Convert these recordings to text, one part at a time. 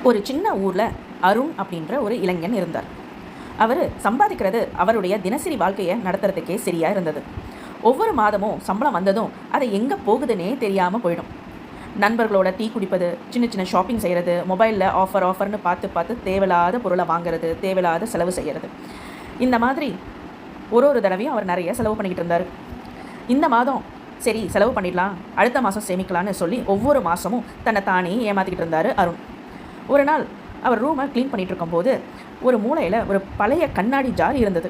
ஒரு சின்ன ஊரில் அருண் அப்படின்ற ஒரு இளைஞன் இருந்தார். அவர் சம்பாதிக்கிறது அவருடைய தினசரி வாழ்க்கையை நடத்துறதுக்கே சரியாக இருந்தது. ஒவ்வொரு மாதமும் சம்பளம் வந்ததும் அதை எங்கே போகுதுன்னே தெரியாமல் போயிடும். நண்பர்களோட டீ குடிப்பது, சின்ன சின்ன ஷாப்பிங் செய்கிறது, மொபைலில் ஆஃபர்னு பார்த்து தேவையில்லாத பொருளை வாங்குறது, தேவையில்லாத செலவு செய்கிறது. இந்த மாதிரி ஒரு தடவையும் அவர் நிறைய செலவு பண்ணிக்கிட்டு இருந்தார். இந்த மாதம் சரி செலவு பண்ணிடலாம், அடுத்த மாதம் சேமிக்கலான்னு சொல்லி ஒவ்வொரு மாதமும் தன்னை தானே ஏமாற்றிக்கிட்டு இருந்தார் அருண். ஒரு நாள் அவர் ரூமை க்ளீன் பண்ணிகிட்டு இருக்கும்போது ஒரு மூலையில் ஒரு பழைய கண்ணாடி ஜார் இருந்தது.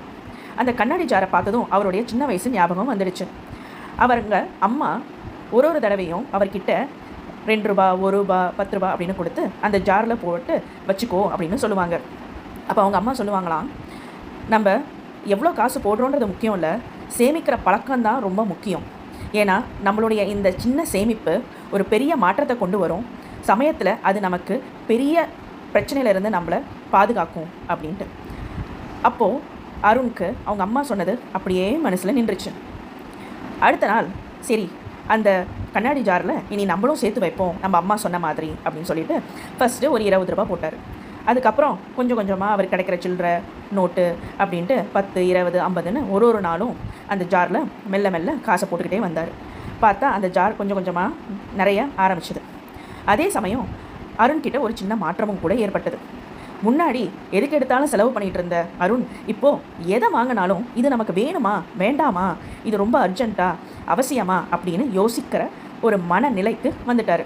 அந்த கண்ணாடி ஜாரை பார்த்ததும் அவருடைய சின்ன வயசு ஞாபகம் வந்துடுச்சு. அவருங்க அம்மா ஒரு தடவையும் அவர்கிட்ட 2 ரூபா, 1 ரூபா, 10 ரூபா அப்படின்னு கொடுத்து அந்த ஜாரில் போட்டு வச்சுக்கோ அப்படின்னு சொல்லுவாங்க. அப்போ அவங்க அம்மா சொல்லுவாங்களாம், நம்ம எவ்வளோ காசு போடுறோன்றது முக்கியம் இல்லை, சேமிக்கிற பழக்கம்தான் ரொம்ப முக்கியம். ஏன்னா நம்மளுடைய இந்த சின்ன சேமிப்பு ஒரு பெரிய மாற்றத்தை கொண்டு வரும் சமயத்தில், அது நமக்கு பெரிய பிரச்சனையிலேருந்து நம்மளை பாதுகாக்கும் அப்படின்ட்டு. அப்போது அருணுக்கு அவங்க அம்மா சொன்னது அப்படியே மனசில் நின்றுச்சு. அடுத்த நாள் சரி அந்த கண்ணாடி ஜாரில் இனி நம்மளும் சேர்த்து வைப்போம் நம்ம அம்மா சொன்ன மாதிரி அப்படின்னு சொல்லிட்டு ஃபஸ்ட்டு ஒரு 20 ரூபா போட்டார். அதுக்கப்புறம் கொஞ்சம் கொஞ்சமாக அவர் கிடைக்கிற சில்லற நோட்டு அப்படின்ட்டு 10, 20, 50ன்னு ஒரு நாளும் அந்த ஜாரில் மெல்ல மெல்ல காசை போட்டுக்கிட்டே வந்தார். பார்த்தா அந்த ஜார் கொஞ்சம் கொஞ்சமாக நிறைய ஆரம்பிச்சுது. அதே சமயம் அருண்கிட்ட ஒரு சின்ன மாற்றமும் கூட ஏற்பட்டது. முன்னாடி எதுக்கு எடுத்தாலும் செலவு பண்ணிகிட்டு இருந்த அருண் இப்போது எதை வாங்கினாலும் இது நமக்கு வேணுமா வேண்டாமா, இது ரொம்ப அர்ஜென்ட்டா அவசியமா அப்படின்னு யோசிக்கிற ஒரு மனநிலைக்கு வந்துட்டார்.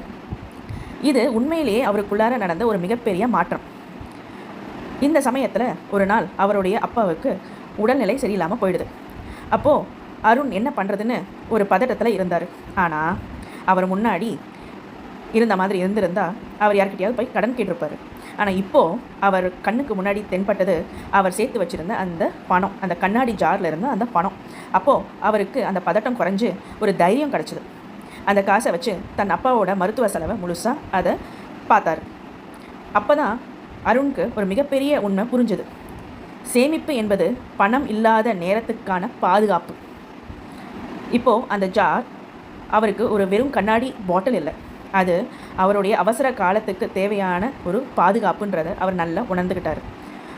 இது உண்மையிலேயே அவருக்குள்ளார நடந்த ஒரு மிகப்பெரிய மாற்றம். இந்த சமயத்தில் ஒரு நாள் அவருடைய அப்பாவுக்கு உடல்நிலை சரியில்லாமல் போயிடுது. அப்போது அருண் என்ன பண்ணுறதுன்னு ஒரு பதட்டத்தில் இருந்தார். ஆனால் அவர் முன்னாடி இருந்த மாதிரி இருந்திருந்தால் அவர் யார்கிட்டையாவது போய் கடன் கேட்டிருப்பார். ஆனால் இப்போது அவர் கண்ணுக்கு முன்னாடி தென்பட்டது அவர் சேர்த்து வச்சுருந்த அந்த பணம், அந்த கண்ணாடி ஜாரில் இருந்த அந்த பணம். அப்போது அவருக்கு அந்த பதட்டம் குறைஞ்சி ஒரு தைரியம் கிடச்சிது. அந்த காசை வச்சு தன் அப்பாவோட மருத்துவ செலவை முழுசாக அதை பார்த்தார். அப்போ தான் அருணுக்கு ஒரு மிகப்பெரிய உண்மை புரிஞ்சுது. சேமிப்பு என்பது பணம் இல்லாத நேரத்துக்கான பாதுகாப்பு. இப்போது அந்த ஜார் அவருக்கு ஒரு வெறும் கண்ணாடி பாட்டில் இல்லை, அது அவருடைய அவசர காலத்துக்கு தேவையான ஒரு பாதுகாப்புன்றதை அவர் நல்லா உணர்ந்துக்கிட்டார்.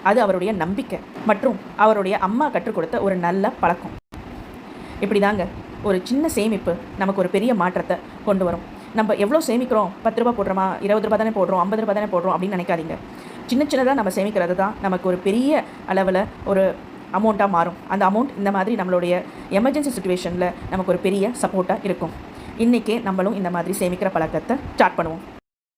அது அவருடைய நம்பிக்கை மற்றும் அவருடைய அம்மா கற்றுக் கொடுத்த ஒரு நல்ல பழக்கம். இப்படி தாங்க ஒரு சின்ன சேமிப்பு நமக்கு ஒரு பெரிய மாற்றத்தை கொண்டு வரும். நம்ம எவ்வளோ சேமிக்கிறோம், 10 ரூபா போடுறோமா, 20 ரூபா தானே போடுறோம், 50 ரூபா தானே போடுறோம் அப்படின்னு நினைக்காதீங்க. சின்னதாக நம்ம சேமிக்கிறது தான் நமக்கு ஒரு பெரிய அளவில் ஒரு அமௌண்ட்டாக மாறும். அந்த அமௌண்ட் இந்த மாதிரி நம்மளுடைய எமர்ஜென்சி சுச்சுவேஷனில் நமக்கு ஒரு பெரிய சப்போர்ட்டாக இருக்கும். இன்றைக்கே நம்மளும் இந்த மாதிரி சேமிக்கிற பழக்கத்தை ஸ்டார்ட் பண்ணுவோம்.